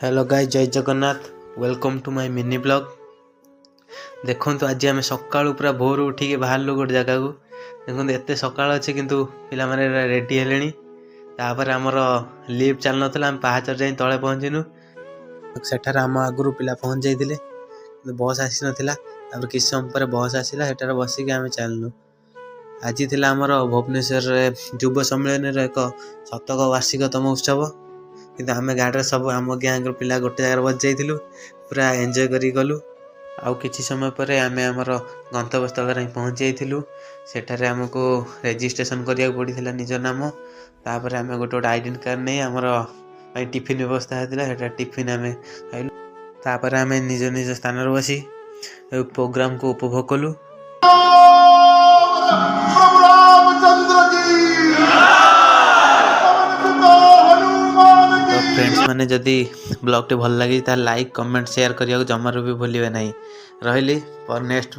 Hello guys, जय Jagannath. Welcome to my mini blog. देखो आज आम सका पूरा भोर उठिक बाहर गोटे जगह को देखो एत सका अच्छे किंतु पिला माने रेडी हेले तापर आमर लिफ्ट चल ना आम पाहाचर जाई तले पहुँचनु। सेठार आम आगु पिला पहुँच जाते बस आसी नाला किछ समय पर बस आसला सेठार बसिक आम चलनु। आज थी आमर भुवनेश्वर युव सम्मेलन एक शतक वार्षिकतम उत्सव कि आम गाड़ी सब आम गैंग पिला गोटे जगह बस जाइलु पूरा एंजॉय करी गलु। आउ किछि समय पर आम आमर गंतव्य स्थल पहुँच जाइलु। सेठारे आमको रेजिस्ट्रेशन करिया पड़ता निज नाम। तापर आम गोटे गोटे आईडेंट कार्ड नहीं आमर टिफिन व्यवस्था होता टिफिन आम खाइलु। तापर आम निज निज स्थान बसी प्रोग्राम को उपभोग कलु। फ्रेंड्स माने जदि ब्लॉग टे भल लगी लाइक कमेंट शेयर करिया जमार भी भूलिए नहीं। रही फॉर नेक्स्ट।